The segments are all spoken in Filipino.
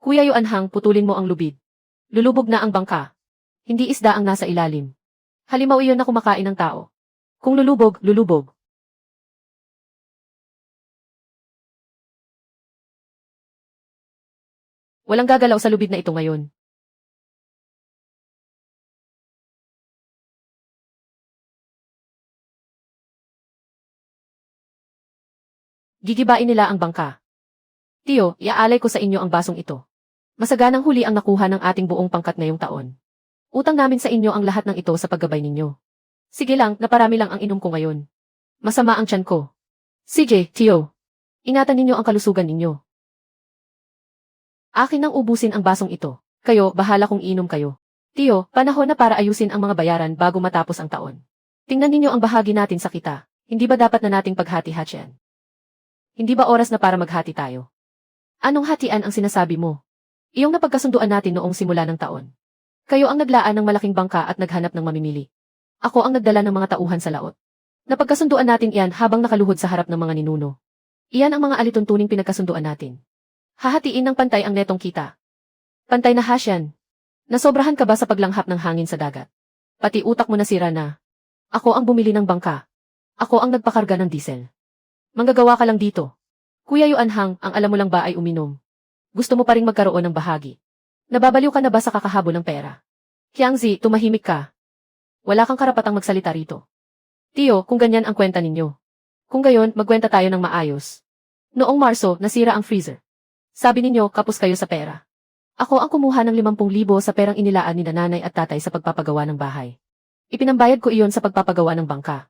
Kuya Yuanhang, putulin mo ang lubid. Lulubog na ang bangka. Hindi isda ang nasa ilalim. Halimaw iyon na kumakain ng tao. Kung lulubog, lulubog. Walang gagalaw sa lubid na ito ngayon. Gigibain nila ang bangka. Tiyo, iaalay ko sa inyo ang basong ito. Masaganang huli ang nakuha ng ating buong pangkat ngayong taon. Utang namin sa inyo ang lahat ng ito sa paggabay ninyo. Sige lang, naparami lang ang inom ko ngayon. Masama ang tiyan ko. CJ, Tiyo. Ingatan ninyo ang kalusugan ninyo. Akin nang ubusin ang basong ito. Kayo, bahala kung inom kayo. Tiyo, panahon na para ayusin ang mga bayaran bago matapos ang taon. Tingnan ninyo ang bahagi natin sa kita. Hindi ba dapat na nating paghati-hatian? Hindi ba oras na para maghati tayo? Anong hatian ang sinasabi mo? Iyong napagkasunduan natin noong simula ng taon. Kayo ang naglaan ng malaking bangka at naghanap ng mamimili. Ako ang nagdala ng mga tauhan sa laot. Napagkasunduan natin iyan habang nakaluhod sa harap ng mga ninuno. Iyan ang mga alituntuning pinagkasunduan natin. Hahatiin ng pantay ang netong kita. Pantay na hasyan. Nasobrahan ka ba sa paglanghap ng hangin sa dagat? Pati utak mo nasira na. Ako ang bumili ng bangka. Ako ang nagpakarga ng diesel. Manggagawa ka lang dito. Kuya Yuanhang, ang alam mo lang ba ay uminom? Gusto mo pa ring magkaroon ng bahagi? Nababaliw ka na ba sa kakahabol ng pera? Qiangzi, tumahimik ka. Wala kang karapatang magsalita rito. Tiyo, kung ganyan ang kwenta ninyo. Kung gayon, magkwenta tayo ng maayos. Noong Marso, nasira ang freezer. Sabi ninyo, kapos kayo sa pera. Ako ang kumuha ng 50,000 sa perang inilaan ni nanay at tatay sa pagpapagawa ng bahay. Ipinambayad ko iyon sa pagpapagawa ng bangka.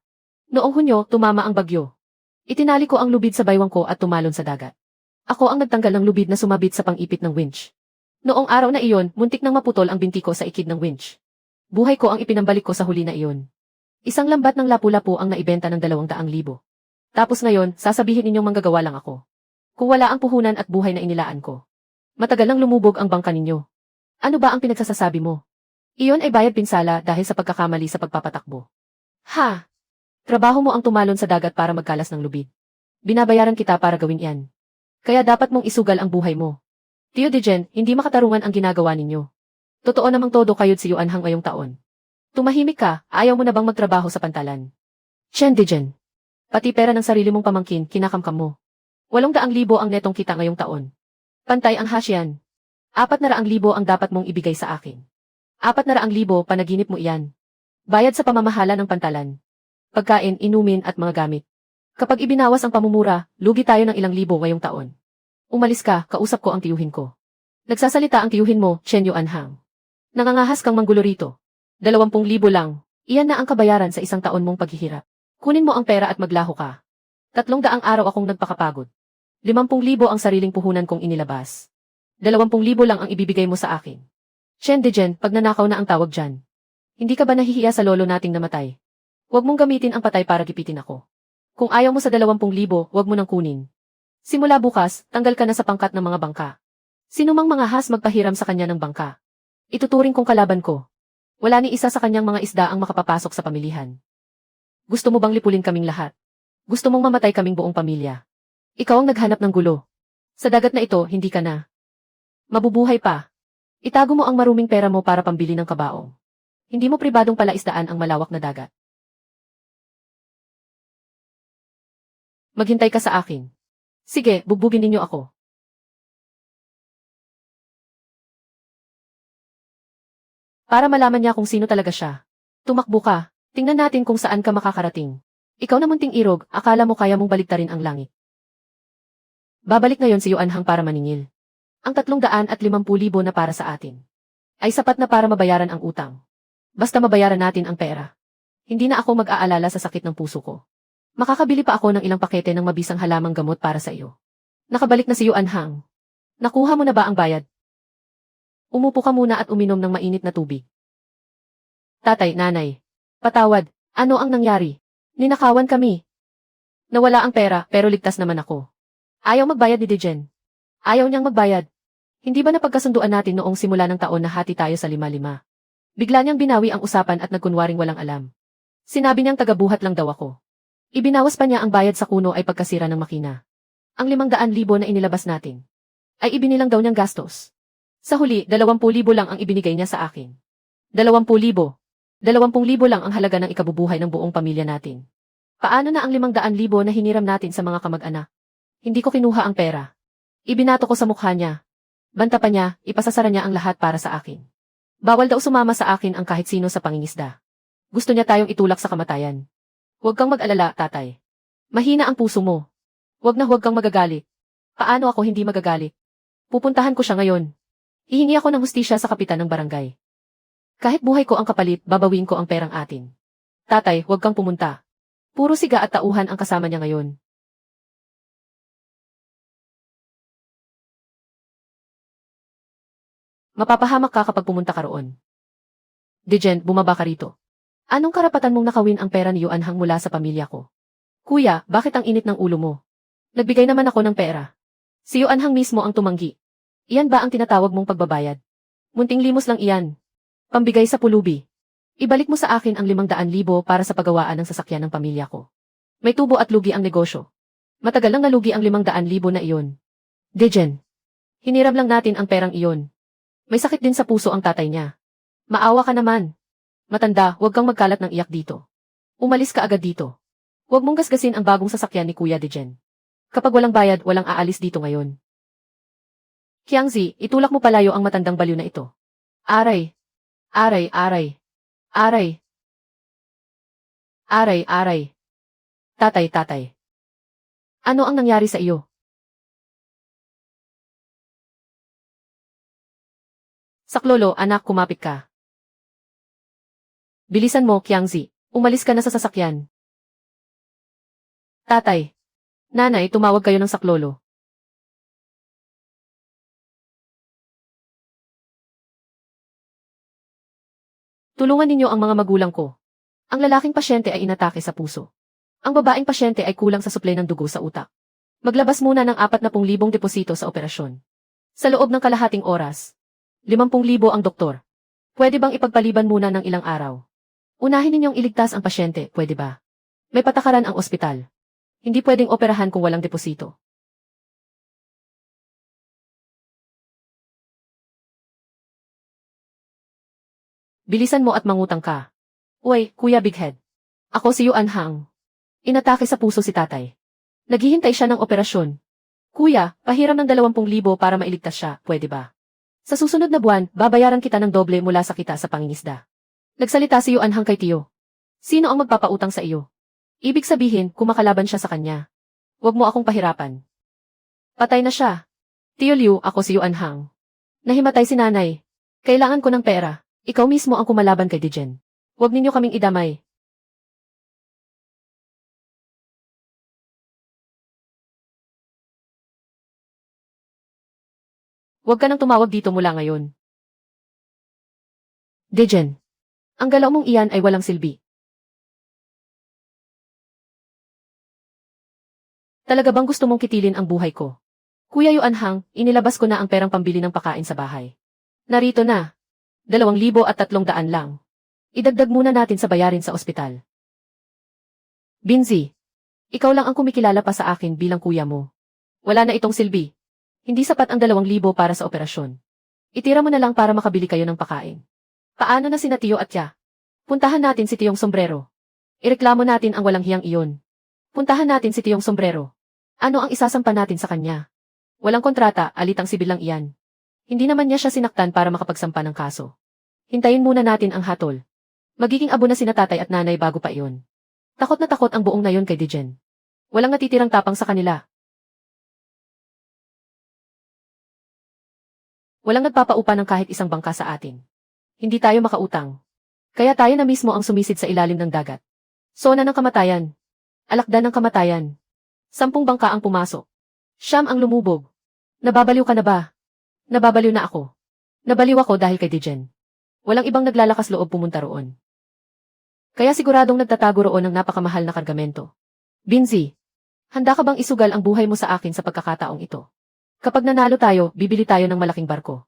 Noong Hunyo, tumama ang bagyo. Itinali ko ang lubid sa baywang ko at tumalon sa dagat. Ako ang nagtanggal ng lubid na sumabit sa pang-ipit ng winch. Noong araw na iyon, muntik nang maputol ang binti ko sa ikid ng winch. Buhay ko ang ipinambalik ko sa huli na iyon. Isang lambat ng lapu-lapu ang naibenta ng 200,000. Tapos ngayon, sasabihin ninyong manggagawa lang ako. Kung wala ang puhunan at buhay na inilaan ko. Matagal nang lumubog ang bangka ninyo. Ano ba ang pinagsasasabi mo? Iyon ay bayad pinsala dahil sa pagkakamali sa pagpapatakbo. Ha! Trabaho mo ang tumalon sa dagat para magkalas ng lubid. Binabayaran kita para gawin yan. Kaya dapat mong isugal ang buhay mo. Tio Dijen, hindi makatarungan ang ginagawa ninyo. Totoo namang todo kayod si Yuanhang ngayong taon. Tumahimik ka, ayaw mo na bang magtrabaho sa pantalan? Chen Dijen. Pati pera ng sarili mong pamangkin, kinakamkam mo. 800,000 ang netong kita ngayong taon. Pantay ang hasyan. 400,000 ang dapat mong ibigay sa akin. 400,000 panaginip mo iyan. Bayad sa pamamahala ng pantalan. Pagkain, inumin at mga gamit. Kapag ibinawas ang pamumura, lugi tayo ng ilang libo ngayong taon. Umalis ka, kausap ko ang tiyuhin ko. Nagsasalita ang tiyuhin mo, Chen Yuanhang. Nangangahas kang manggulo rito. 20,000 lang. Iyan na ang kabayaran sa isang taon mong paghihirap. Kunin mo ang pera at maglaho ka. 300 araw akong nagpakapagod. 50,000 ang sariling puhunan kong inilabas. 20,000 lang ang ibibigay mo sa akin. Chen Dijen, pag nanakaw na ang tawag dyan. Hindi ka ba nahihiya sa lolo nating namatay? Huwag mong gamitin ang patay para gipitin ako. Kung ayaw mo sa 20,000, huwag mo nang kunin. Simula bukas, tanggal ka na sa pangkat ng mga bangka. Sinumang mga has magpahiram sa kanya ng bangka. Ituturing kong kalaban ko. Wala ni isa sa kanyang mga isda ang makapapasok sa pamilihan. Gusto mo bang lipulin kaming lahat? Gusto mong mamatay kaming buong pamilya? Ikaw ang naghanap ng gulo. Sa dagat na ito, hindi ka na. Mabubuhay pa. Itago mo ang maruming pera mo para pambili ng kabaong. Hindi mo pribadong palaisdaan ang malawak na dagat. Maghintay ka sa akin. Sige, bugbugin ninyo ako. Para malaman niya kung sino talaga siya. Tumakbo ka. Tingnan natin kung saan ka makakarating. Ikaw na munting irog, akala mo kaya mong baliktarin ang langit. Babalik ngayon si Yuanhang para maningil. Ang 350,000 na para sa atin. Ay sapat na para mabayaran ang utang. Basta mabayaran natin ang pera. Hindi na ako mag-aalala sa sakit ng puso ko. Makakabili pa ako ng ilang pakete ng mabisang halamang gamot para sa iyo. Nakabalik na si Yuanhang. Nakuha mo na ba ang bayad? Umupo ka muna at uminom ng mainit na tubig. Tatay, nanay. Patawad, ano ang nangyari? Ninakawan kami. Nawala ang pera pero ligtas naman ako. Ayaw magbayad ni Dijen. Ayaw niyang magbayad. Hindi ba napagkasunduan natin noong simula ng taon na hati tayo sa 5-5? Bigla niyang binawi ang usapan at nagkunwaring walang alam. Sinabi niyang tagabuhat lang daw ako. Ibinawas pa niya ang bayad sa kuno ay pagkasira ng makina. Ang 500,000 na inilabas natin ay ibinilang daw niyang gastos. Sa huli, 20,000 lang ang ibinigay niya sa akin. 20,000. 20,000 lang ang halaga ng ikabubuhay ng buong pamilya natin. Paano na ang 500,000 na hiniram natin sa mga kamag-anak? Hindi ko kinuha ang pera. Ibinato ko sa mukha niya. Banta pa niya, ipasasara niya ang lahat para sa akin. Bawal daw sumama sa akin ang kahit sino sa pangingisda. Gusto niya tayong itulak sa kamatayan. Huwag kang mag-alala, tatay. Mahina ang puso mo. Huwag kang magagalit. Paano ako hindi magagalit? Pupuntahan ko siya ngayon. Hihingi ako ng hustisya sa kapitan ng barangay. Kahit buhay ko ang kapalit, babawin ko ang perang atin. Tatay, huwag kang pumunta. Puro siga at tauhan ang kasama niya ngayon. Mapapahamak ka kapag pumunta ka roon. Dejen, bumaba ka rito. Anong karapatan mong nakawin ang pera ni Yuanhang mula sa pamilya ko? Kuya, bakit ang init ng ulo mo? Nagbigay naman ako ng pera. Si Yuanhang mismo ang tumanggi. Iyan ba ang tinatawag mong pagbabayad? Munting limos lang iyan. Pambigay sa pulubi. Ibalik mo sa akin ang 500,000 para sa paggawaan ng sasakyan ng pamilya ko. May tubo at lugi ang negosyo. Matagal lang nalugi ang 500,000 na iyon. Dejen. Hiniram lang natin ang perang iyon. May sakit din sa puso ang tatay niya. Maawa ka naman. Matanda, huwag kang magkalat ng iyak dito. Umalis ka agad dito. Huwag mong gasgasin ang bagong sasakyan ni Kuya Dejen. Kapag walang bayad, walang aalis dito ngayon. Qiangzi, itulak mo palayo ang matandang baliw na ito. Aray. Aray, aray. Aray. Aray, aray. Tatay, tatay. Ano ang nangyari sa iyo? Saklolo, anak, kumapit ka. Bilisan mo, Qiangzi. Umalis ka na sa sasakyan. Tatay. Nanay, tumawag kayo ng saklolo. Tulungan ninyo ang mga magulang ko. Ang lalaking pasyente ay inatake sa puso. Ang babaeng pasyente ay kulang sa suplay ng dugo sa utak. Maglabas muna ng 40,000 deposito sa operasyon. Sa loob ng kalahating oras. 50,000 ang doktor. Pwede bang ipagpaliban muna ng ilang araw? Unahin ninyong iligtas ang pasyente, pwede ba? May patakaran ang ospital. Hindi pwedeng operahan kung walang deposito. Bilisan mo at mangutang ka. Uy, Kuya Bighead. Ako si Yuanhang. Inatake sa puso si tatay. Naghihintay siya ng operasyon. Kuya, pahiram ng 20,000 para mailigtas siya, pwede ba? Sa susunod na buwan, babayaran kita ng doble mula sa kita sa pangingisda. Nagsalita si Yuanhang kay Tiyo. Sino ang magpapautang sa iyo? Ibig sabihin, kumakalaban siya sa kanya. Huwag mo akong pahirapan. Patay na siya. Tiyo Liu, ako si Yuanhang. Nahimatay si nanay. Kailangan ko ng pera. Ikaw mismo ang kumalaban kay Dejen. Huwag ninyo kaming idamay. Huwag ka nang tumawag dito mula ngayon. Dejen. Ang galaw mong iyan ay walang silbi. Talaga bang gusto mong kitilin ang buhay ko? Kuya Yuanhang, inilabas ko na ang perang pambili ng pakain sa bahay. Narito na. 2,300 lang. Idagdag muna natin sa bayarin sa ospital. Binzi. Ikaw lang ang kumikilala pa sa akin bilang kuya mo. Wala na itong silbi. Hindi sapat ang 2,000 para sa operasyon. Itira mo na lang para makabili kayo ng pakain. Paano na sina Tiyo at Ya? Puntahan natin si Tiyong Sombrero. Ireklamo natin ang walang hiyang iyon. Puntahan natin si Tiyong Sombrero. Ano ang isasampa natin sa kanya? Walang kontrata, alitang sibil lang iyan. Hindi naman niya siya sinaktan para makapagsampa ng kaso. Hintayin muna natin ang hatol. Magiging abo na sina tatay at nanay bago pa iyon. Takot na takot ang buong nayon kay Dejen. Walang natitirang tapang sa kanila. Walang nagpapaupa ng kahit isang bangka sa atin. Hindi tayo makautang. Kaya tayo na mismo ang sumisid sa ilalim ng dagat. Sona ng kamatayan. Alakdan ng kamatayan. 10 bangka ang pumasok. Siyam ang lumubog. Nababaliw ka na ba? Nababaliw na ako. Nabaliw ako dahil kay Dejen. Walang ibang naglalakas loob pumunta roon. Kaya siguradong nagtatago roon ng napakamahal na kargamento. Binzi, handa ka bang isugal ang buhay mo sa akin sa pagkakataong ito? Kapag nanalo tayo, bibili tayo ng malaking barko.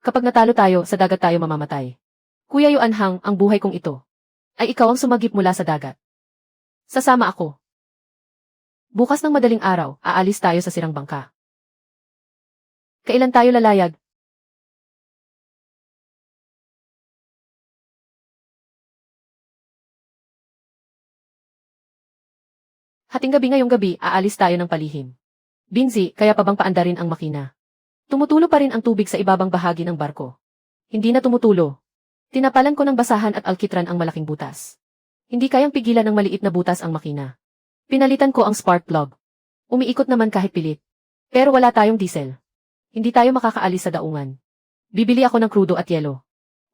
Kapag natalo tayo, sa dagat tayo mamamatay. Kuya Yuanhang, ang buhay kong ito. Ay ikaw ang sumagip mula sa dagat. Sasama ako. Bukas ng madaling araw, aalis tayo sa sirang bangka. Kailan tayo lalayag? Hating gabi ngayong gabi, aalis tayo ng palihim. Binzi, kaya pa bang paandarin ang makina? Tumutulo pa rin ang tubig sa ibabang bahagi ng barko. Hindi na tumutulo. Tinapalan ko ng basahan at alkitran ang malaking butas. Hindi kayang pigilan ng maliit na butas ang makina. Pinalitan ko ang spark plug. Umiikot naman kahit pilit. Pero wala tayong diesel. Hindi tayo makakaalis sa daungan. Bibili ako ng krudo at yelo.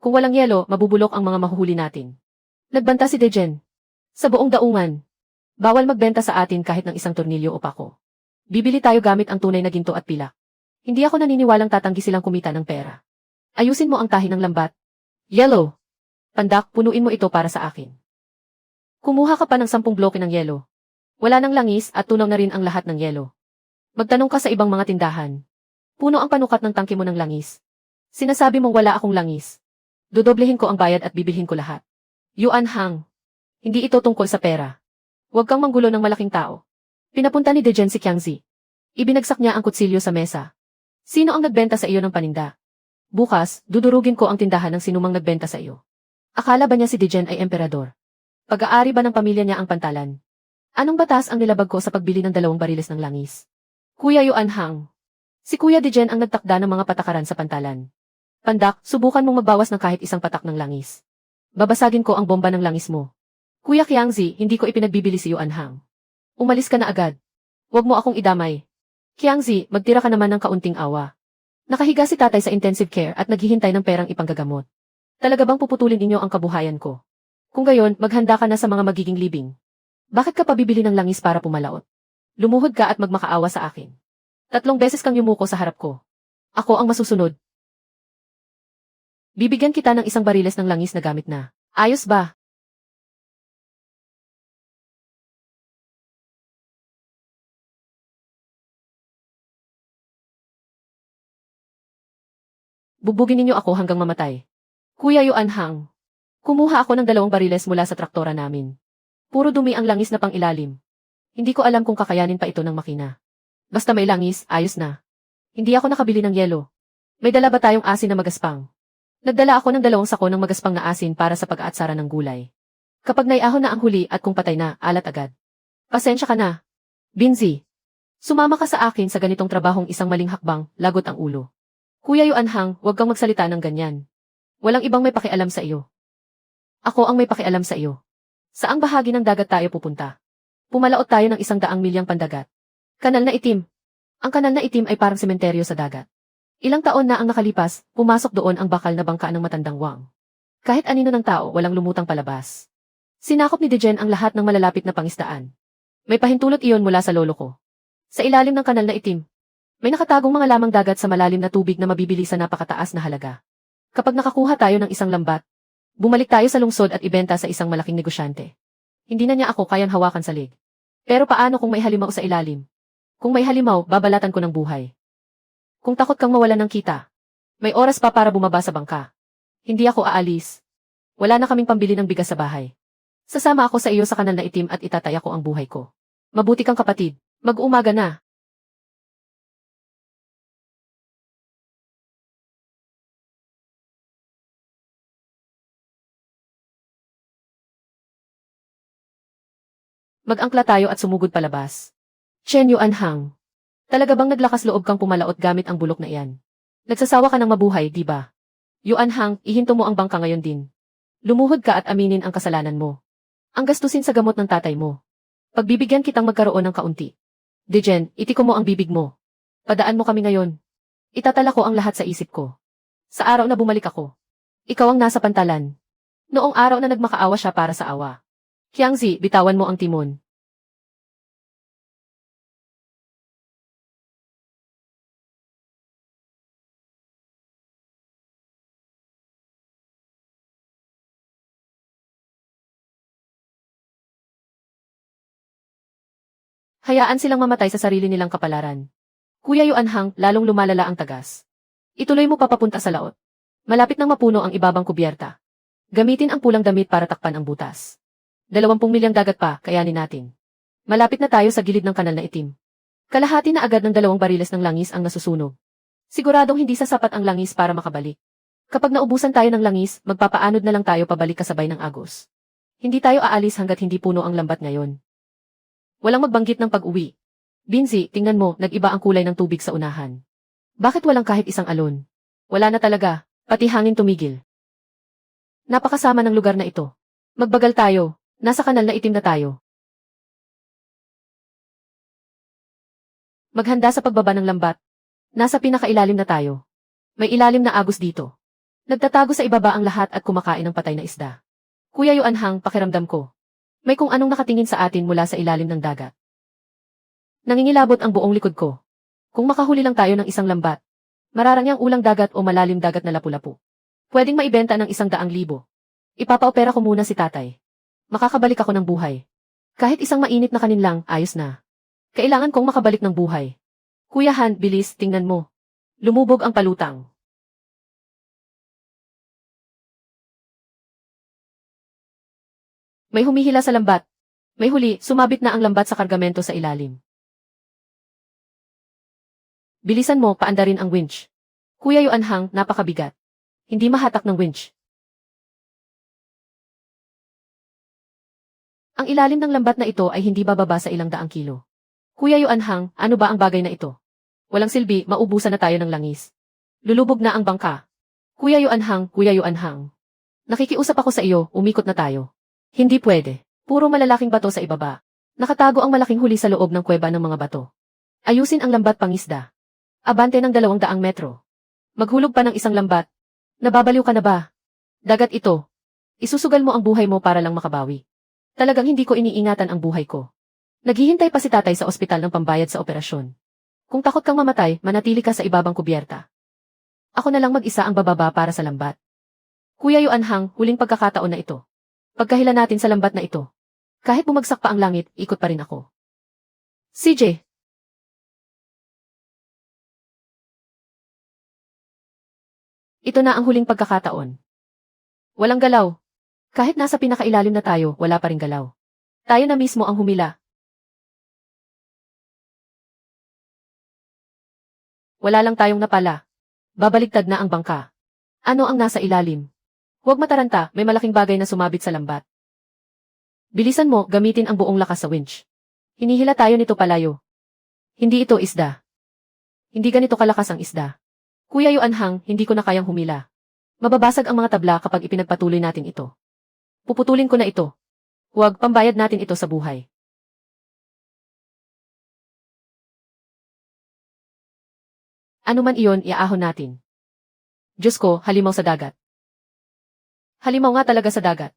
Kung walang yelo, mabubulok ang mga mahuhuli natin. Nagbanta si Dejen. Sa buong daungan. Bawal magbenta sa atin kahit ng isang tornilyo o pako. Bibili tayo gamit ang tunay na ginto at pilak. Hindi ako naniniwalang tatanggi silang kumita ng pera. Ayusin mo ang tahi ng lambat. Yellow. Pandak, punuin mo ito para sa akin. Kumuha ka pa ng 10 bloke ng yelo. Wala nang langis at tunaw na rin ang lahat ng yelo. Magtanong ka sa ibang mga tindahan. Puno ang panukat ng tangke mo ng langis. Sinasabi mong wala akong langis. Dodoblehin ko ang bayad at bibilhin ko lahat. Yuan Hang. Hindi ito tungkol sa pera. Huwag kang manggulo ng malaking tao. Pinapunta ni Dejen si Qiangzi. Ibinagsak niya ang kutsilyo sa mesa. Sino ang nagbenta sa iyo ng paninda? Bukas, dudurugin ko ang tindahan ng sinumang nagbenta sa iyo. Akala ba niya si Dejen ay emperador? Pag-aari ba ng pamilya niya ang pantalan? Anong batas ang nilabag ko sa pagbili ng 2 bariles ng langis? Kuya Yuan Hang. Si Kuya Dejen ang nagtakda ng mga patakaran sa pantalan. Pandak, subukan mong magbawas ng kahit isang patak ng langis. Babasagin ko ang bomba ng langis mo. Kuya Qiangzi, hindi ko ipinagbibili si Yuan Hang. Umalis ka na agad. Huwag mo akong idamay. Qiangzi, magtira ka naman ng kaunting awa. Nakahiga si tatay sa intensive care at naghihintay ng perang ipanggagamot. Talaga bang puputulin inyo ang kabuhayan ko? Kung gayon, maghanda ka na sa mga magiging libing. Bakit ka pa bibili ng langis para pumalaot? Lumuhod ka at magmakaawa sa akin. 3 beses kang yumuko sa harap ko. Ako ang masusunod. Bibigyan kita ng 1 bariles ng langis na gamit na. Ayos ba? Bugbugin ninyo ako hanggang mamatay. Kuya Yuan Hang. Kumuha ako ng 2 bariles mula sa traktora namin. Puro dumi ang langis na pang-ilalim. Hindi ko alam kung kakayanin pa ito ng makina. Basta may langis, ayos na. Hindi ako nakabili ng yelo. May dala ba tayong asin na magaspang? Nagdala ako ng 2 sako ng magaspang na asin para sa pag-aatsara ng gulay. Kapag naiahon na ang huli at kung patay na, alat agad. Pasensya ka na. Binzi. Sumama ka sa akin sa ganitong trabahong isang maling hakbang, lagot ang ulo. Kuya Yuan Hang, huwag kang magsalita ng ganyan. Walang ibang may pakialam sa iyo. Ako ang may pakialam sa iyo. Saang bahagi ng dagat tayo pupunta? Pumalaot tayo ng 100 milyang pandagat. Kanal na itim. Ang kanal na itim ay parang sementeryo sa dagat. Ilang taon na ang nakalipas, pumasok doon ang bakal na bangka ng matandang Wang. Kahit anino ng tao, walang lumutang palabas. Sinakop ni Dejen ang lahat ng malalapit na pangisdaan. May pahintulot iyon mula sa lolo ko. Sa ilalim ng kanal na itim, may nakatagong mga lamang dagat sa malalim na tubig na mabibili sa napakataas na halaga. Kapag nakakuha tayo ng 1 lambat, bumalik tayo sa lungsod at ibenta sa isang malaking negosyante. Hindi na niya ako kayang hawakan sa leg. Pero paano kung may halimaw sa ilalim? Kung may halimaw, babalatan ko ng buhay. Kung takot kang mawalan ng kita, may oras pa para bumaba sa bangka. Hindi ako aalis. Wala na kaming pambili ng bigas sa bahay. Sasama ako sa iyo sa kanal na itim at itataya ko ang buhay ko. Mabuti kang kapatid. Mag-uumaga na. Mag-angkla tayo at sumugod palabas. Chen Yuan Hang. Talaga bang naglakas loob kang pumalaot gamit ang bulok na iyan? Nagsasawa ka ng mabuhay, di ba? Yuan Hang, ihinto mo ang bangka ngayon din. Lumuhod ka at aminin ang kasalanan mo. Ang gastusin sa gamot ng tatay mo. Pagbibigyan kitang magkaroon ng kaunti. Dejen, itiko mo ang bibig mo. Padaan mo kami ngayon. Itatala ko ang lahat sa isip ko. Sa araw na bumalik ako. Ikaw ang nasa pantalan. Noong araw na nagmakaawa siya para sa awa. Qiangzi, bitawan mo ang timon. Hayaan silang mamatay sa sarili nilang kapalaran. Kuya Yuan Hang, lalong lumalala ang tagas. Ituloy mo papapunta sa laot. Malapit nang mapuno ang ibabang kubyerta. Gamitin ang pulang damit para takpan ang butas. 20 milyang dagat pa, kayanin natin. Malapit na tayo sa gilid ng kanal na itim. Kalahati na agad ng 2 bariles ng langis ang nasusunog. Siguradong hindi sasapat ang langis para makabalik. Kapag naubusan tayo ng langis, magpapaanod na lang tayo pabalik kasabay ng agos. Hindi tayo aalis hanggat hindi puno ang lambat ngayon. Walang magbanggit ng pag-uwi. Binzi, tingnan mo, nag-iba ang kulay ng tubig sa unahan. Bakit walang kahit isang alon? Wala na talaga, pati hangin tumigil. Napakasama ng lugar na ito. Magbagal tayo, nasa kanal na itim na tayo. Maghanda sa pagbaba ng lambat. Nasa pinakailalim na tayo. May ilalim na agos dito. Nagtatago sa ibaba ang lahat at kumakain ng patay na isda. Kuya Yuanhang, pakiramdam ko. May kung anong nakatingin sa atin mula sa ilalim ng dagat. Nangingilabot ang buong likod ko. Kung makahuli lang tayo ng isang lambat, mararangyang ulang dagat o malalim dagat na lapu-lapu. Pwedeng maibenta ng 100,000. Ipapaopera ko muna si tatay. Makakabalik ako ng buhay. Kahit isang mainit na kanin lang, ayos na. Kailangan kong makabalik ng buhay. Kuya Han, bilis, tingnan mo. Lumubog ang palutang. May humihila sa lambat. May huli, sumabit na ang lambat sa kargamento sa ilalim. Bilisan mo, paandarin ang winch. Kuya Yuanhang, napakabigat. Hindi mahatak ng winch. Ang ilalim ng lambat na ito ay hindi bababa sa 100 kilo. Kuya Yuanhang, ano ba ang bagay na ito? Walang silbi, maubusan na tayo ng langis. Lulubog na ang bangka. Kuya Yuanhang, Kuya Yuanhang. Nakikiusap ako sa iyo, umikot na tayo. Hindi pwede. Puro malalaking bato sa ibaba. Nakatago ang malaking huli sa loob ng kuweba ng mga bato. Ayusin ang lambat pangisda. Abante ng 200 metro. Maghulog pa ng isang lambat. Nababaliw ka na ba? Dagat ito. Isusugal mo ang buhay mo para lang makabawi. Talagang hindi ko iniingatan ang buhay ko. Naghihintay pa si tatay sa ospital ng pambayad sa operasyon. Kung takot kang mamatay, manatili ka sa ibabang kubyerta. Ako na lang mag-isa ang bababa para sa lambat. Kuya Yuanhang, huling pagkakataon na ito. Pagkahila natin sa lambat na ito. Kahit bumagsak pa ang langit, ikot pa rin ako. CJ. Ito na ang huling pagkakataon. Walang galaw. Kahit nasa pinakailalim na tayo, wala pa ring galaw. Tayo na mismo ang humila. Wala lang tayong napala. Babaligtad na ang bangka. Ano ang nasa ilalim? Huwag mataranta, may malaking bagay na sumabit sa lambat. Bilisan mo, gamitin ang buong lakas sa winch. Hinihila tayo nito palayo. Hindi ito isda. Hindi ganito kalakas ang isda. Kuya Yuanhang, hindi ko na kayang humila. Mababasag ang mga tabla kapag ipinagpatuloy natin ito. Puputulin ko na ito. Huwag, pambayad natin ito sa buhay. Ano man iyon, iaahon natin. Diyos ko, halimaw sa dagat. Halimaw nga talaga sa dagat.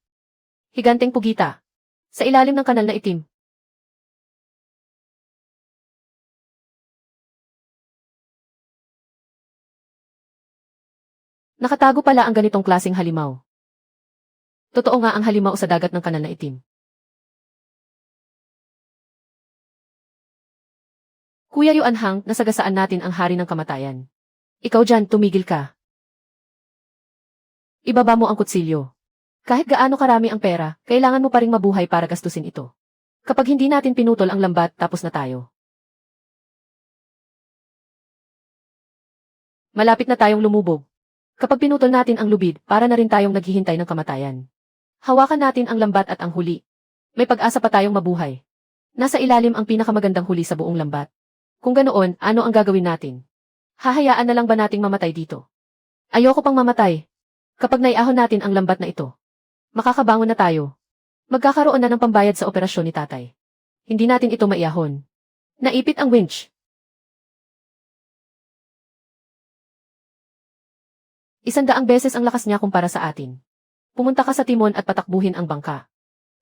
Higanteng pugita. Sa ilalim ng kanal na itim. Nakatago pala ang ganitong klaseng halimaw. Totoo nga ang halimaw sa dagat ng kanal na itim. Kuya Yuanhang, nasagasaan natin ang hari ng kamatayan. Ikaw dyan, tumigil ka. Ibaba mo ang kutsilyo. Kahit gaano karami ang pera, kailangan mo pa ring mabuhay para gastusin ito. Kapag hindi natin pinutol ang lambat, tapos na tayo. Malapit na tayong lumubog. Kapag pinutol natin ang lubid, para na rin tayong naghihintay ng kamatayan. Hawakan natin ang lambat at ang huli. May pag-asa pa tayong mabuhay. Nasa ilalim ang pinakamagandang huli sa buong lambat. Kung ganoon, ano ang gagawin natin? Hahayaan na lang ba nating mamatay dito? Ayoko pang mamatay. Kapag naiahon natin ang lambat na ito, makakabangon na tayo. Magkakaroon na ng pambayad sa operasyon ni tatay. Hindi natin ito maiahon. Naipit ang winch. Isandaang beses ang lakas niya kumpara sa atin. Pumunta ka sa timon at patakbuhin ang bangka.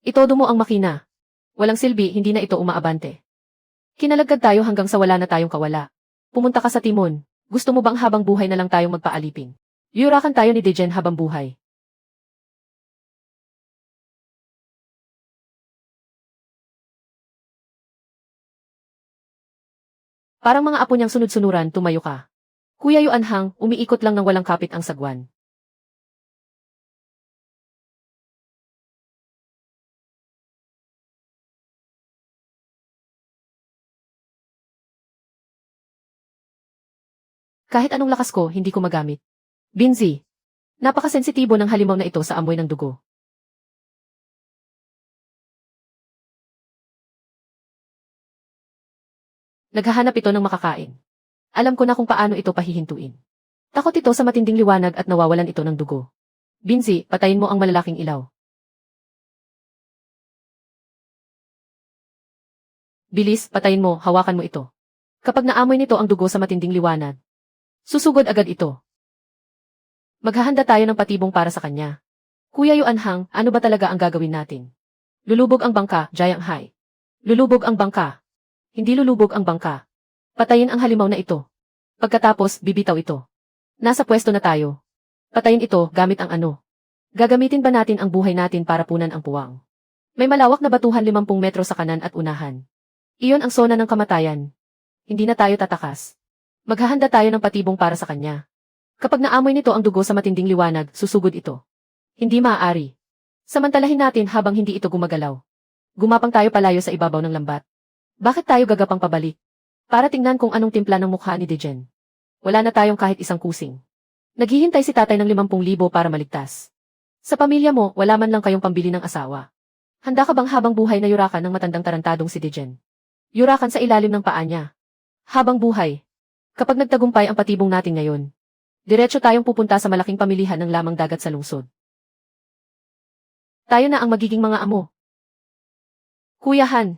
Itodo mo ang makina. Walang silbi, hindi na ito umaabante. Kinalagad tayo hanggang sa wala na tayong kawala. Pumunta ka sa timon. Gusto mo bang habang buhay na lang tayong magpaalipin? Yurakan tayo ni Dejen habang buhay. Parang mga apo niyang sunod-sunuran, tumayo ka. Kuya Yuanhang, umiikot lang ng walang kapit ang sagwan. Kahit anong lakas ko, hindi ko magamit. Binzi. Napakasensitibo ng halimaw na ito sa amoy ng dugo. Naghahanap ito ng makakain. Alam ko na kung paano ito pahihintuin. Takot ito sa matinding liwanag at nawawalan ito ng dugo. Binzi, patayin mo ang malalaking ilaw. Bilis, patayin mo, hawakan mo ito. Kapag naamoy nito ang dugo sa matinding liwanag, susugod agad ito. Maghahanda tayo ng patibong para sa kanya. Kuya Yuanhang, ano ba talaga ang gagawin natin? Lulubog ang bangka, Giant High. Lulubog ang bangka. Hindi lulubog ang bangka. Patayin ang halimaw na ito. Pagkatapos, bibitaw ito. Nasa pwesto na tayo. Patayin ito gamit ang ano. Gagamitin ba natin ang buhay natin para punan ang puwang? May malawak na batuhan 50 metro sa kanan at unahan. Iyon ang sona ng kamatayan. Hindi na tayo tatakas. Maghahanda tayo ng patibong para sa kanya. Kapag naamoy nito ang dugo sa matinding liwanag, susugod ito. Hindi maaari. Samantalahin natin habang hindi ito gumagalaw. Gumapang tayo palayo sa ibabaw ng lambat. Bakit tayo gagapang pabalik? Para tingnan kung anong timpla ng mukha ni Dejen. Wala na tayong kahit isang kusing. Naghihintay si tatay ng 50,000 para maligtas. Sa pamilya mo, wala man lang kayong pambili ng asawa. Handa ka bang habang buhay na yurakan ng matandang tarantadong si Dejen? Yurakan sa ilalim ng paa niya. Habang buhay. Kapag nagtagumpay ang patibong natin ngayon, diretso tayong pupunta sa malaking pamilihan ng lamang dagat sa lungsod. Tayo na ang magiging mga amo. Kuya Han,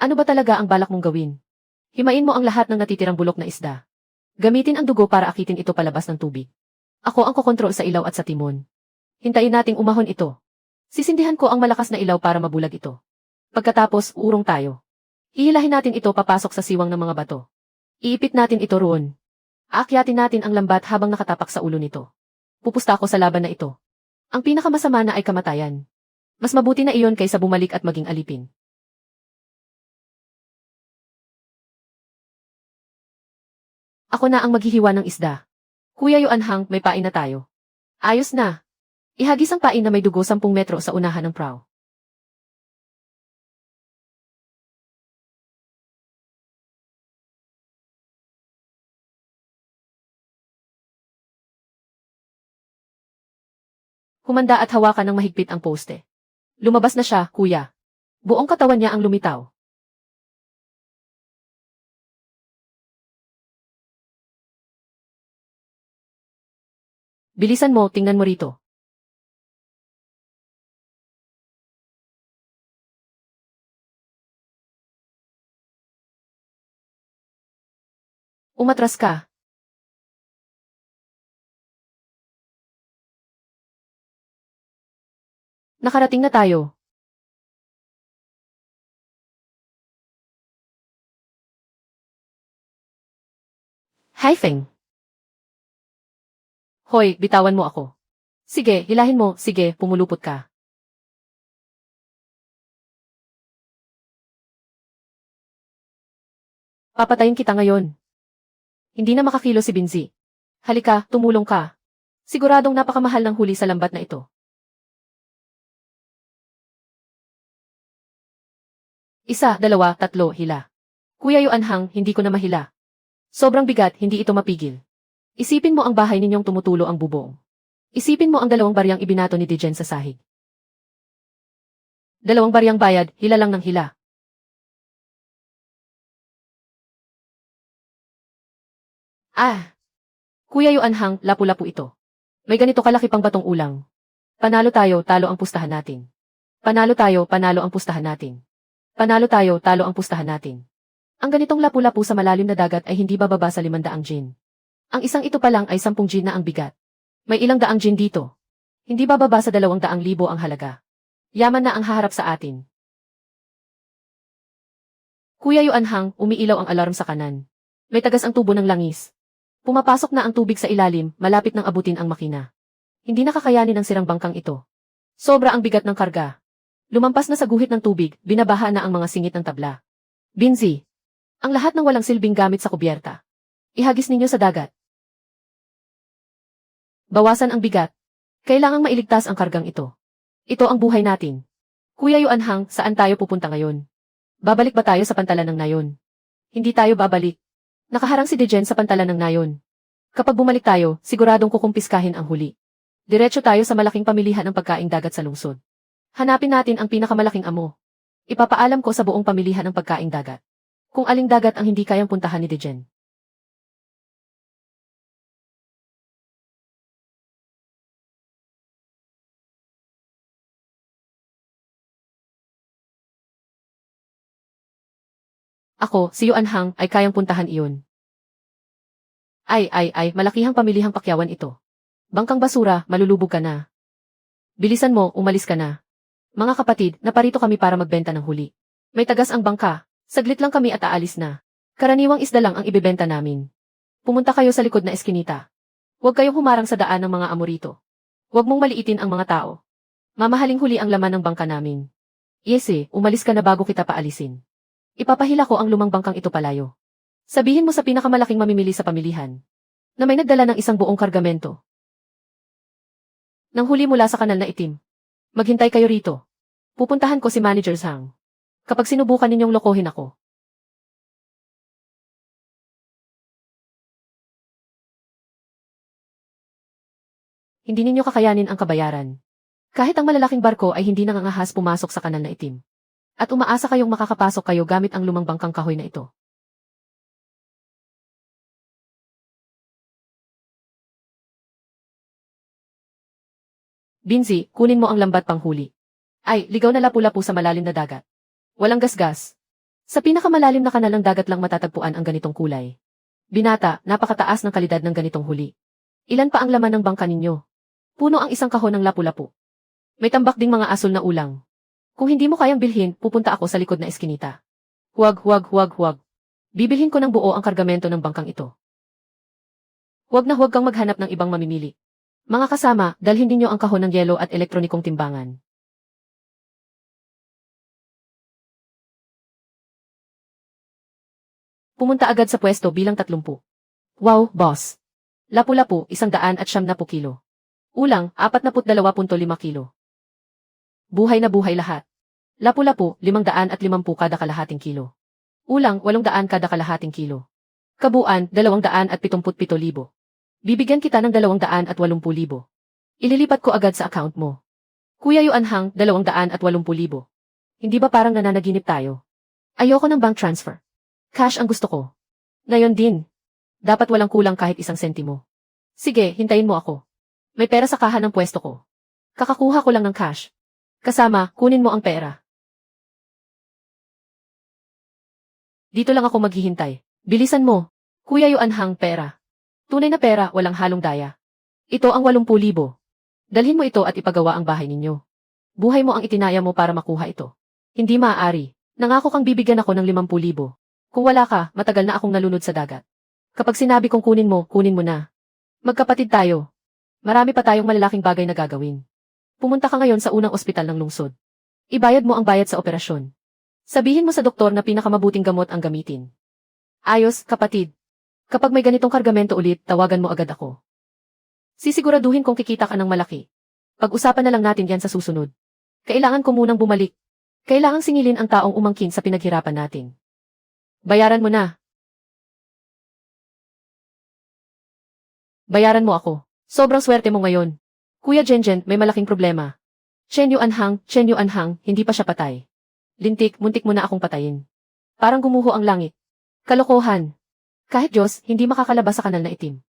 ano ba talaga ang balak mong gawin? Himain mo ang lahat ng natitirang bulok na isda. Gamitin ang dugo para akitin ito palabas ng tubig. Ako ang kokontrol sa ilaw at sa timon. Hintayin nating umahon ito. Sisindihan ko ang malakas na ilaw para mabulag ito. Pagkatapos, uurong tayo. Hihilahin natin ito papasok sa siwang ng mga bato. Iipit natin ito roon. Aakyatin natin ang lambat habang nakatapak sa ulo nito. Pupusta ako sa laban na ito. Ang pinakamasama na ay kamatayan. Mas mabuti na iyon kaysa bumalik at maging alipin. Ako na ang maghihiwa ng isda. Kuya Yuanhang, may pain na tayo. Ayos na. Ihagis ang pain na may dugo 10 metro sa unahan ng prow. Humanda at hawakan ng mahigpit ang poste. Lumabas na siya, kuya. Buong katawan niya ang lumitaw. Bilisan mo, tingnan mo rito. Umatras ka. Nakarating na tayo. Hai Feng. Hoy, bitawan mo ako. Sige, hilahin mo, sige, pumulupot ka. Papatayin kita ngayon. Hindi na makakilo si Binzi. Halika, tumulong ka. Siguradong napakamahal ng huli sa lambat na ito. Isa, dalawa, tatlo, hila. Kuya Yuanhang, hindi ko na mahila. Sobrang bigat, hindi ito mapigil. Isipin mo ang bahay ninyong tumutulo ang bubong. Isipin mo ang 2 baryang ibinato ni Dejen sa sahig. 2 baryang bayad, hila lang ng hila. Ah! Kuya Yuanhang, lapu-lapu ito. May ganito kalaki pang batong ulang. Panalo tayo, talo ang pustahan natin. Panalo tayo, panalo ang pustahan natin. Panalo tayo, talo ang pustahan natin. Ang ganitong lapu-lapu sa malalim na dagat ay hindi bababa sa 500 gin. Ang isang ito pa lang ay 10 gin na ang bigat. May ilang daang gin dito. Hindi bababa sa 200,000 ang halaga. Yaman na ang haharap sa atin. Kuya Yuanhang, umiilaw ang alarm sa kanan. May tagas ang tubo ng langis. Pumapasok na ang tubig sa ilalim, malapit nang abutin ang makina. Hindi nakakayanin ang sirang bangkang ito. Sobra ang bigat ng karga. Lumampas na sa guhit ng tubig, binabaha na ang mga singit ng tabla. Binzi. Ang lahat ng walang silbing gamit sa kubyerta. Ihagis ninyo sa dagat. Bawasan ang bigat. Kailangang mailigtas ang kargang ito. Ito ang buhay natin. Kuya Yuanhang, saan tayo pupunta ngayon? Babalik ba tayo sa pantalan ng nayon? Hindi tayo babalik. Nakaharang si Dejen sa pantalan ng nayon. Kapag bumalik tayo, siguradong kukumpiskahin ang huli. Diretso tayo sa malaking pamilihan ng pagkaing dagat sa lungsod. Hanapin natin ang pinakamalaking amo. Ipapaalam ko sa buong pamilihan ng pagkaing dagat. Kung aling dagat ang hindi kayang puntahan ni Dejen. Ako, si Yuan Hang, ay kayang puntahan iyon. Ay, malakihang pamilihang pakyawan ito. Bangkang basura, malulubog ka na. Bilisan mo, umalis ka na. Mga kapatid, naparito kami para magbenta ng huli. May tagas ang bangka. Saglit lang kami at aalis na. Karaniwang isda lang ang ibebenta namin. Pumunta kayo sa likod na eskinita. Huwag kayong humarang sa daan ng mga amo rito. Huwag mong maliitin ang mga tao. Mamahaling huli ang laman ng bangka namin. Yese, umalis ka na bago kita paalisin. Ipapahila ko ang lumang bangkang ito palayo. Sabihin mo sa pinakamalaking mamimili sa pamilihan na may nagdala ng isang buong kargamento. Nang huli mula sa kanal na itim. Maghintay kayo rito. Pupuntahan ko si Manager Zhang. Kapag sinubukan ninyong lokohin ako. Hindi ninyo kakayanin ang kabayaran. Kahit ang malalaking barko ay hindi nangangahas pumasok sa kanal na itim. At umaasa kayong makakapasok kayo gamit ang lumang bangkang kahoy na ito. Binzi, kunin mo ang lambat panghuli. Ay, ligaw na lapu-lapu sa malalim na dagat. Walang gasgas. Sa pinakamalalim na kanal ng dagat lang matatagpuan ang ganitong kulay. Binata, napakataas ng kalidad ng ganitong huli. Ilan pa ang laman ng bangka ninyo? Puno ang isang kahon ng lapu-lapu. May tambak ding mga asul na ulang. Kung hindi mo kayang bilhin, pupunta ako sa likod na eskinita. Huwag. Bibilhin ko ng buo ang kargamento ng bangkang ito. Huwag na huwag kang maghanap ng ibang mamimili. Mga kasama, dalhin ninyo ang kahon ng yelo at elektronikong timbangan. Pumunta agad sa pwesto bilang 30. Wow, boss. Lapu-lapu, 170 kilo. Ulang, 42.5 kilo. Buhay na buhay lahat. Lapu-lapu, 550 kada kalahating kilo. Ulang, 800 kada kalahating kilo. Kabuuan, 277,000. Bibigyan kita ng 280,000. Ililipat ko agad sa account mo. Kuya Yuan Hang, 280,000. Hindi ba parang nananaginip tayo? Ayoko ng bank transfer. Cash ang gusto ko. Ngayon din. Dapat walang kulang kahit 1 sentimo. Sige, hintayin mo ako. May pera sa kaha ng pwesto ko. Kakakuha ko lang ng cash. Kasama, kunin mo ang pera. Dito lang ako maghihintay. Bilisan mo. Kuya Yuan Hang, pera. Tunay na pera, walang halong daya. Ito ang 80,000. Dalhin mo ito at ipagawa ang bahay ninyo. Buhay mo ang itinaya mo para makuha ito. Hindi maaari. Nangako kang bibigyan ako ng 50,000. Kung wala ka, matagal na akong nalunod sa dagat. Kapag sinabi kong kunin mo na. Magkapatid tayo. Marami pa tayong malalaking bagay na gagawin. Pumunta ka ngayon sa unang ospital ng lungsod. Ibayad mo ang bayad sa operasyon. Sabihin mo sa doktor na pinakamabuting gamot ang gamitin. Ayos, kapatid. Kapag may ganitong kargamento ulit, tawagan mo agad ako. Sisiguraduhin kong kikita ka ng malaki. Pag-usapan na lang natin yan sa susunod. Kailangan ko munang bumalik. Kailangang singilin ang taong umangkin sa pinaghirapan natin. Bayaran mo na. Bayaran mo ako. Sobrang swerte mo ngayon. Kuya Jenjen, may malaking problema. Chen Yuan Hang, hindi pa siya patay. Lintik, muntik mo na akong patayin. Parang gumuho ang langit. Kalokohan. Kahit Diyos, hindi makakalabas sa kanal na itim.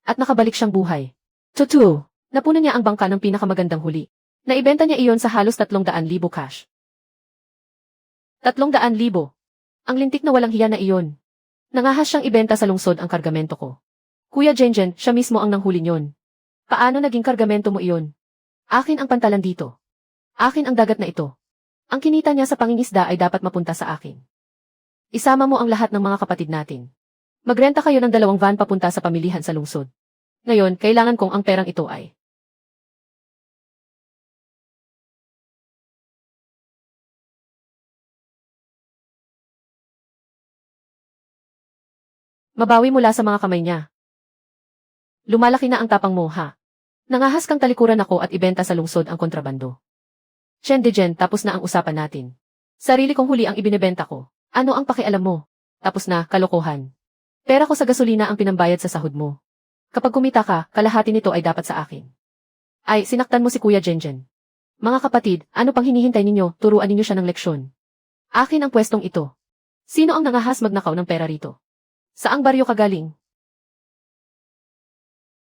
At nakabalik siyang buhay. Totoo, napuno niya ang bangka ng pinakamagandang huli. Naibenta niya iyon sa halos 300,000 cash. 300,000. Ang lintik na walang hiya na iyon. Nangahas siyang ibenta sa lungsod ang kargamento ko. Kuya Jenjen, siya mismo ang nanghuli niyon. Paano naging kargamento mo iyon? Akin ang pantalan dito. Akin ang dagat na ito. Ang kinita niya sa pangingisda ay dapat mapunta sa akin. Isama mo ang lahat ng mga kapatid natin. Magrenta kayo ng 2 van papunta sa pamilihan sa lungsod. Ngayon, kailangan kong ang perang ito ay. Mabawi mula sa mga kamay niya. Lumalaki na ang tapang mo, ha? Nangahas kang talikuran ako at ibenta sa lungsod ang kontrabando. Chen Dejen, tapos na ang usapan natin. Sarili kong huli ang ibinebenta ko. Ano ang pakialam mo? Tapos na, kalokohan. Pera ko sa gasolina ang pinambayad sa sahod mo. Kapag kumita ka, kalahati nito ay dapat sa akin. Ay, sinaktan mo si Kuya Jenjen. Mga kapatid, ano pang hinihintay ninyo, turuan ninyo siya ng leksyon. Akin ang pwestong ito. Sino ang nangahas magnakaw ng pera rito? Saang baryo ka galing?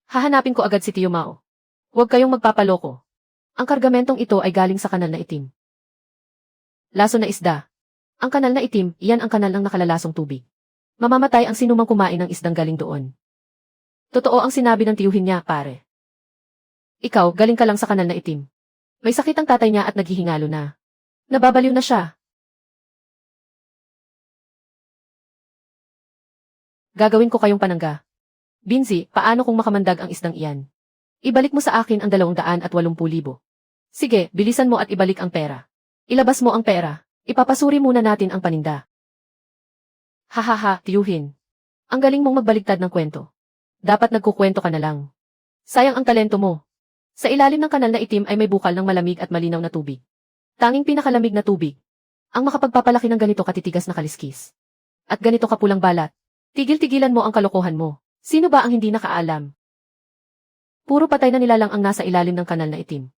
Hahanapin ko agad si Tio Mao. Huwag kayong magpapaloko. Ang kargamentong ito ay galing sa kanal na itim. Laso na isda. Ang kanal na itim, iyan ang kanal ng nakalalasong tubig. Mamamatay ang sinumang kumain ng isdang galing doon. Totoo ang sinabi ng tiyuhin niya, pare. Ikaw, galing ka lang sa kanal na itim. May sakit ang tatay niya at naghihingalo na. Nababaliw na siya. Gagawin ko kayong panangga. Binzi, paano kung makamandag ang isdang iyan? Ibalik mo sa akin ang 280,000. Sige, bilisan mo at ibalik ang pera. Ilabas mo ang pera. Ipapasuri muna natin ang paninda. Hahaha, tiyuhin. Ang galing mong magbaligtad ng kwento. Dapat nagkukwento ka na lang. Sayang ang talento mo. Sa ilalim ng kanal na itim ay may bukal ng malamig at malinaw na tubig. Tanging pinakalamig na tubig. Ang makapagpapalaki ng ganito katitigas na kaliskis. At ganito kapulang balat. Tigil-tigilan mo ang kalokohan mo. Sino ba ang hindi nakaalam? Puro patay na nilalang ang nasa ilalim ng kanal na itim.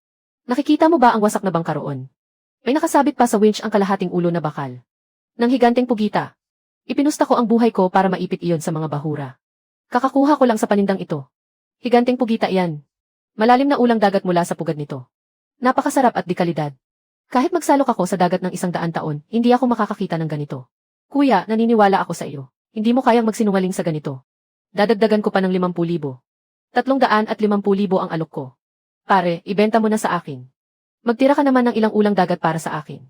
Nakikita mo ba ang wasak na bangka roon? May nakasabit pa sa winch ang kalahating ulo na bakal. Nang higanteng pugita. Ipinusta ko ang buhay ko para maipit iyon sa mga bahura. Kakakuha ko lang sa panindang ito. Higanteng pugita iyan. Malalim na ulang dagat mula sa pugad nito. Napakasarap at di kalidad. Kahit magsalok ako sa dagat ng 100 taon, hindi ako makakakita ng ganito. Kuya, naniniwala ako sa iyo. Hindi mo kayang magsinungaling sa ganito. Dadagdagan ko pa ng 50,000. 350,000 ang alok ko. Pare, ibenta mo na sa akin. Magtira ka naman ng ilang ulang dagat para sa akin.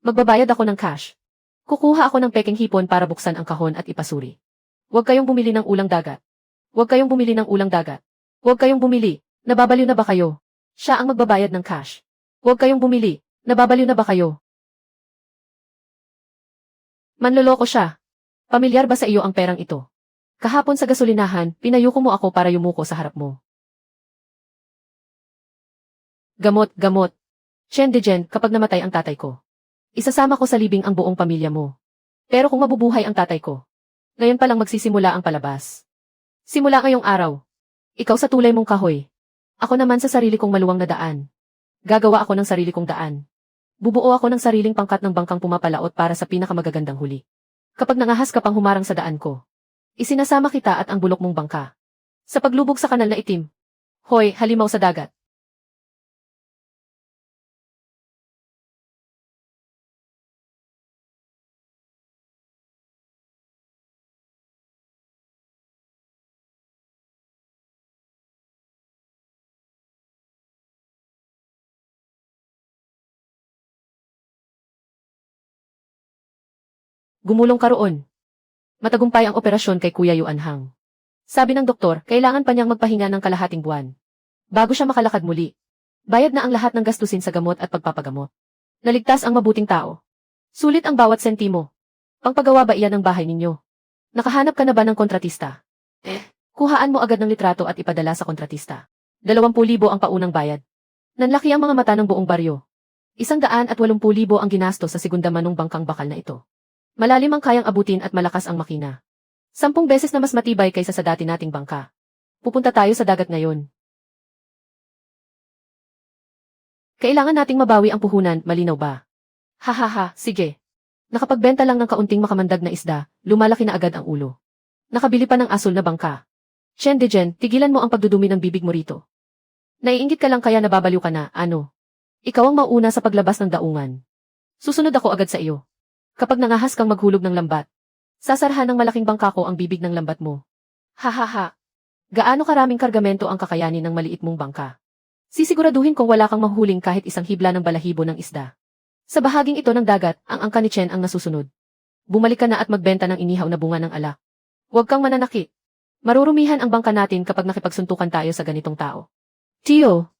Magbabayad ako ng cash. Kukuha ako ng peking hipon para buksan ang kahon at ipasuri. Huwag kayong bumili ng ulang dagat. Huwag kayong bumili ng ulang dagat. Huwag kayong bumili. Nababaliw na ba kayo? Siya ang magbabayad ng cash. Huwag kayong bumili. Nababaliw na ba kayo? Manloloko siya. Pamilyar ba sa iyo ang perang ito? Kahapon sa gasolinahan, pinayuko mo ako para yumuko sa harap mo. Gamot, gamot. Chen, kapag namatay ang tatay ko. Isasama ko sa libing ang buong pamilya mo. Pero kung mabubuhay ang tatay ko, ngayon pa lang magsisimula ang palabas. Simula ngayong araw. Ikaw sa tulay mong kahoy. Ako naman sa sarili kong maluwang na daan. Gagawa ako ng sarili kong daan. Bubuo ako ng sariling pangkat ng bangkang pumapalaot para sa pinakamagagandang huli. Kapag nangahas ka pang humarang sa daan ko, isinasama kita at ang bulok mong bangka. Sa paglubog sa kanal na itim. Hoy, halimaw sa dagat. Gumulong ka roon. Matagumpay ang operasyon kay Kuya Yuanhang. Sabi ng doktor, kailangan pa niyang magpahinga ng kalahating buwan. Bago siya makalakad muli. Bayad na ang lahat ng gastusin sa gamot at pagpapagamot. Naligtas ang mabuting tao. Sulit ang bawat sentimo. Pangpagawa ba iyan ng bahay ninyo? Nakahanap ka na ba ng kontratista? Kuhaan mo agad ng litrato at ipadala sa kontratista. 20,000 ang paunang bayad. Nanlaki ang mga mata ng buong baryo. 180,000 ang ginasto sa segunda manong bangkang bakal na ito. Malalim ang kayang abutin at malakas ang makina. 10 beses na mas matibay kaysa sa dati nating bangka. Pupunta tayo sa dagat ngayon. Kailangan nating mabawi ang puhunan, malinaw ba? Hahaha, sige. Nakapagbenta lang ng kaunting makamandag na isda, lumalaki na agad ang ulo. Nakabili pa ng asul na bangka. Chen, tigilan mo ang pagdudumi ng bibig mo rito. Naiinggit ka lang kaya nababaliw ka na, ano? Ikaw ang mauna sa paglabas ng daungan. Susunod ako agad sa iyo. Kapag nangahas kang maghulog ng lambat, sasarhan ng malaking bangka ko ang bibig ng lambat mo. Hahaha. Gaano karaming kargamento ang kakayanin ng maliit mong bangka? Sisiguraduhin kong wala kang mahuling kahit isang hibla ng balahibo ng isda. Sa bahaging ito ng dagat, ang angka ni Chen ang nasusunod. Bumalik ka na at magbenta ng inihaw na bunga ng alak. Huwag kang mananakit. Marurumihan ang bangka natin kapag nakipagsuntukan tayo sa ganitong tao. Tio,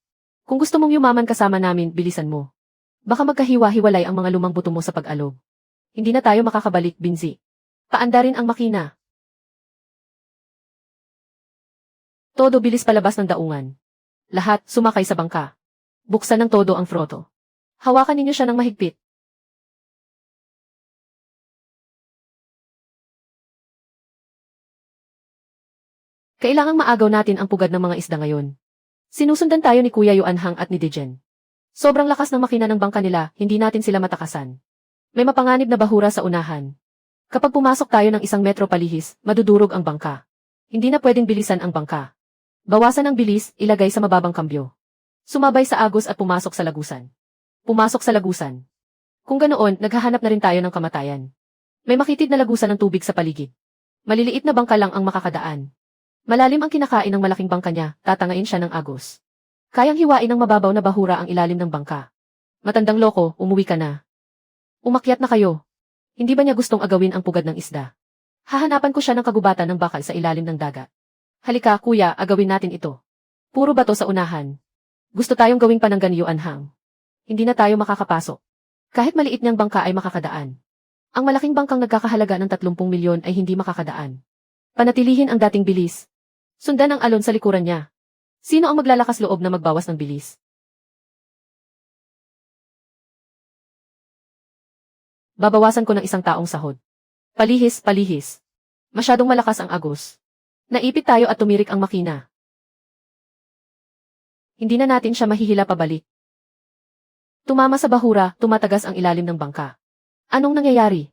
kung gusto mong yumaman kasama namin, bilisan mo. Baka magkahiwa-hiwalay ang mga lumang buto mo sa pag-alog. Hindi na tayo makakabalik, Binzi. Paanda rin ang makina. Todo bilis palabas ng daungan. Lahat, sumakay sa bangka. Buksan ng todo ang froto. Hawakan ninyo siya ng mahigpit. Kailangang maagaw natin ang pugad ng mga isda ngayon. Sinusundan tayo ni Kuya Yuanhang at ni Dijen. Sobrang lakas ng makina ng bangka nila, hindi natin sila matakasan. May mapanganib na bahura sa unahan. Kapag pumasok tayo ng 1 metro palihis, madudurog ang bangka. Hindi na pwedeng bilisan ang bangka. Bawasan ang bilis, ilagay sa mababang kambyo. Sumabay sa agos at pumasok sa lagusan. Pumasok sa lagusan. Kung ganoon, naghahanap na rin tayo ng kamatayan. May makitid na lagusan ng tubig sa paligid. Maliliit na bangka lang ang makakadaan. Malalim ang kinakain ng malaking bangka niya, tatangain siya ng agos. Kayang hiwain ng mababaw na bahura ang ilalim ng bangka. Matandang loko, umuwi ka na. Umakyat na kayo. Hindi ba niya gustong agawin ang pugad ng isda? Hahanapan ko siya ng kagubatan ng bakal sa ilalim ng dagat. Halika, kuya, agawin natin ito. Puro bato sa unahan. Gusto tayong gawing pananggan Yuanhang. Hindi na tayo makakapasok. Kahit maliit niyang bangka ay makakadaan. Ang malaking bangkang nagkakahalaga ng 30 milyon ay hindi makakadaan. Panatilihin ang dating bilis. Sundan ang alon sa likuran niya. Sino ang maglalakas loob na magbawas ng bilis? Babawasan ko ng 1 taong sahod. Palihis, palihis. Masyadong malakas ang agos. Naipit tayo at tumirik ang makina. Hindi na natin siya mahihila pabalik. Tumama sa bahura, tumatagas ang ilalim ng bangka. Anong nangyayari?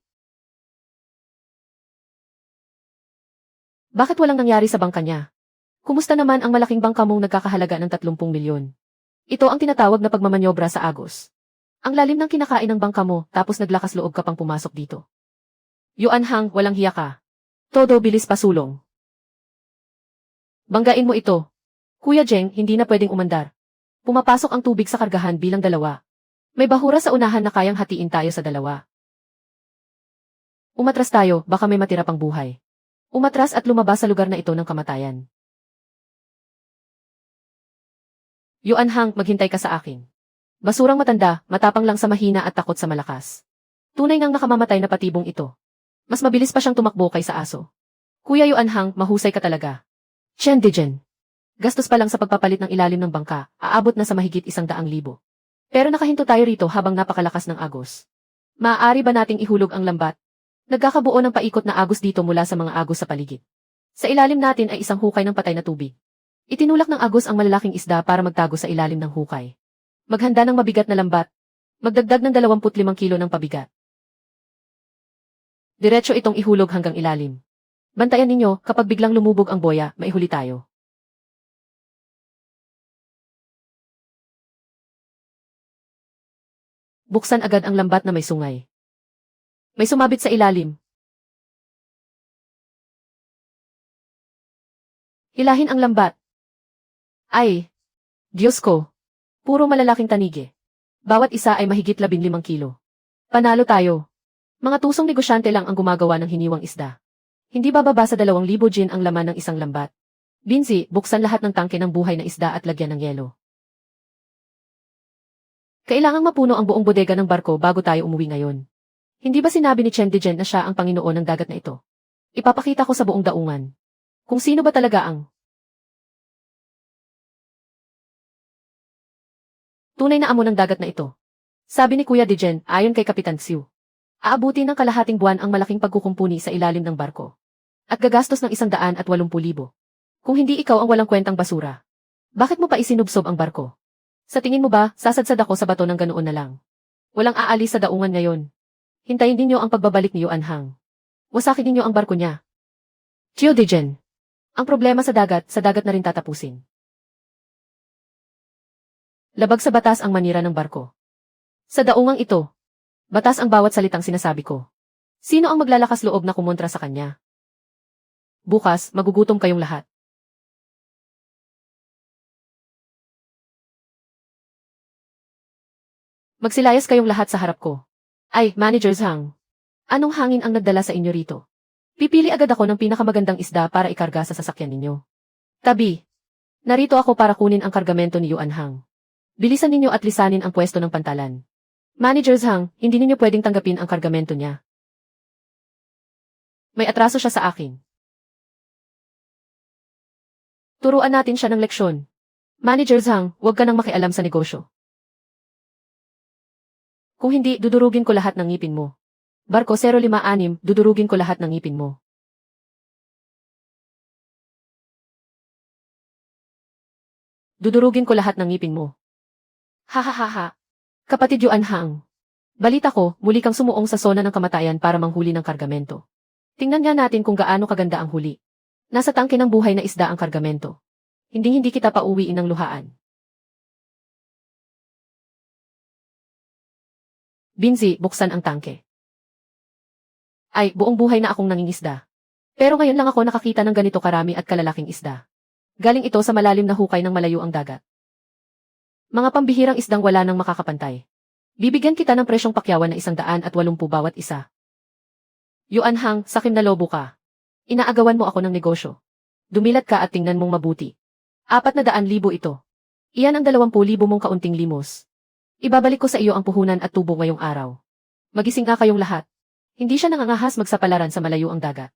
Bakit walang nangyari sa bangka niya? Kumusta naman ang malaking bangka mong nagkakahalaga ng 30 milyon? Ito ang tinatawag na pagmamanyobra sa agos. Ang lalim ng kinakain ng bangka mo, tapos naglakas loob ka pang pumasok dito. Yuanhang, walang hiya ka. Todo bilis pasulong. Banggain mo ito. Kuya Jeng, hindi na pwedeng umandar. Pumapasok ang tubig sa kargahan bilang 2. May bahura sa unahan na kayang hatiin tayo sa 2. Umatras tayo, baka may matira pang buhay. Umatras at lumabas sa lugar na ito ng kamatayan. Yuanhang, maghintay ka sa akin. Basurang matanda, matapang lang sa mahina at takot sa malakas. Tunay ngang nakamamatay na patibong ito. Mas mabilis pa siyang tumakbo kaysa aso. Kuya Yuanhang, mahusay ka talaga. Chen Dijen. Gastos pa lang sa pagpapalit ng ilalim ng bangka, aabot na sa mahigit 100,000. Pero nakahinto tayo rito habang napakalakas ng agos. Maaari ba nating ihulog ang lambat? Nagkakabuo ng paikot na agos dito mula sa mga agos sa paligid. Sa ilalim natin ay isang hukay ng patay na tubig. Itinulak ng agos ang malalaking isda para magtago sa ilalim ng hukay. Maghanda ng mabigat na lambat. Magdagdag ng 25 kilo ng pabigat. Diretso itong ihulog hanggang ilalim. Bantayan ninyo, kapag biglang lumubog ang boya, maihuli tayo. Buksan agad ang lambat na may sungay. May sumabit sa ilalim. Hilahin ang lambat. Ay! Diyos ko! Puro malalaking tanige. Bawat isa ay mahigit 15 kilo. Panalo tayo. Mga tusong negosyante lang ang gumagawa ng hiniwang isda. Hindi bababa sa 2,000 gin ang laman ng isang lambat. Binzi, buksan lahat ng tangke ng buhay na isda at lagyan ng yelo. Kailangang mapuno ang buong bodega ng barko bago tayo umuwi ngayon. Hindi ba sinabi ni Chen Dijen na siya ang Panginoon ng dagat na ito? Ipapakita ko sa buong daungan. Kung sino ba talaga ang tunay na amo ng dagat na ito. Sabi ni Kuya Dijen, ayon kay Kapitan Xiu. Aabuti ng kalahating buwan ang malaking pagkukumpuni sa ilalim ng barko. At gagastos ng 180,000. Kung hindi ikaw ang walang kwentang basura. Bakit mo pa isinubsob ang barko? Sa tingin mo ba, sasadsad ako sa bato ng ganoon na lang? Walang aalis sa daungan ngayon. Hintayin ninyo ang pagbabalik ni Yuanhang. Wasakin ninyo ang barko niya. Chiu Dijen. Ang problema sa dagat na rin tatapusin. Labag sa batas ang manira ng barko. Sa daungang ito, batas ang bawat salitang sinasabi ko. Sino ang maglalakas loob na kumontra sa kanya? Bukas, magugutom kayong lahat. Magsilayas kayong lahat sa harap ko. Ay, Manager Zhang. Anong hangin ang nagdala sa inyo rito? Pipili agad ako ng pinakamagandang isda para ikarga sa sasakyan ninyo. Tabi. Narito ako para kunin ang kargamento ni Yuanhang. Bilisan ninyo at lisanin ang pwesto ng pantalan. Manager Zhang, hindi ninyo pwedeng tanggapin ang kargamento niya. May atraso siya sa akin. Turuan natin siya ng leksyon. Manager Zhang, huwag ka nang makialam sa negosyo. Kung hindi, dudurugin ko lahat ng ngipin mo. Barko 056, dudurugin ko lahat ng ngipin mo. Dudurugin ko lahat ng ngipin mo. Ha ha ha ha. Kapatid Yuanhang. Balita ko, muli kang sumuong sa zona ng kamatayan para manghuli ng kargamento. Tingnan nga natin kung gaano kaganda ang huli. Nasa tangke ng buhay na isda ang kargamento. Hindi kita pauwiin ng luhaan. Binzi, buksan ang tangke. Ay, buong buhay na akong nangingisda. Pero ngayon lang ako nakakita ng ganito karami at kalalaking isda. Galing ito sa malalim na hukay ng malayo ang dagat. Mga pambihirang isdang wala nang makakapantay. Bibigyan kita ng presyong pakyawan na 180 bawat isa. Yuan Hang, sakim na lobo ka. Inaagawan mo ako ng negosyo. Dumilat ka at tingnan mong mabuti. 400,000 ito. Iyan ang 20,000 mong kaunting limos. Ibabalik ko sa iyo ang puhunan at tubo ngayong araw. Magising nga kayong lahat. Hindi siya nangangahas magsapalaran sa malayo ang dagat.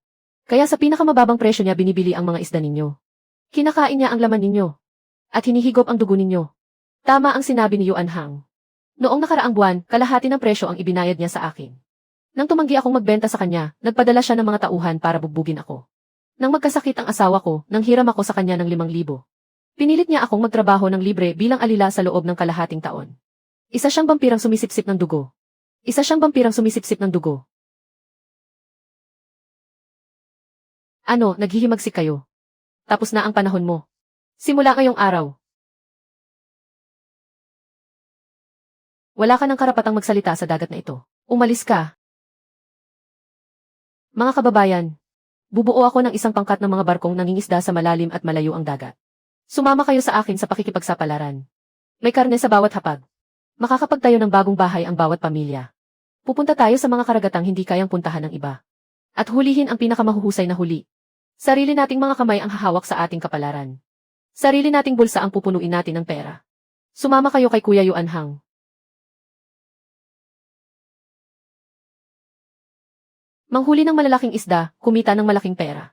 Kaya sa pinakamababang presyo niya binibili ang mga isda ninyo. Kinakain niya ang laman ninyo. At hinihigop ang dugo ninyo. Tama ang sinabi ni Yuan Hang. Noong nakaraang buwan, kalahati ng presyo ang ibinayad niya sa akin. Nang tumanggi akong magbenta sa kanya, nagpadala siya ng mga tauhan para bugbugin ako. Nang magkasakit ang asawa ko, nang hiram ako sa kanya ng 5,000. Pinilit niya akong magtrabaho ng libre bilang alila sa loob ng kalahating taon. Isa siyang vampirang sumisipsip ng dugo. Ano, naghihimagsik kayo? Tapos na ang panahon mo. Simula ngayong araw. Wala ka ng karapatang magsalita sa dagat na ito. Umalis ka. Mga kababayan, bubuo ako ng isang pangkat ng mga barkong nangingisda sa malalim at malayo ang dagat. Sumama kayo sa akin sa pakikipagsapalaran. May karne sa bawat hapag. Makakapagtayo ng bagong bahay ang bawat pamilya. Pupunta tayo sa mga karagatang hindi kayang puntahan ng iba. At hulihin ang pinakamahuhusay na huli. Sarili nating mga kamay ang hahawak sa ating kapalaran. Sarili nating bulsa ang pupunuin natin ng pera. Sumama kayo kay Kuya Yuan Hang. Manghuli ng malalaking isda, kumita ng malaking pera.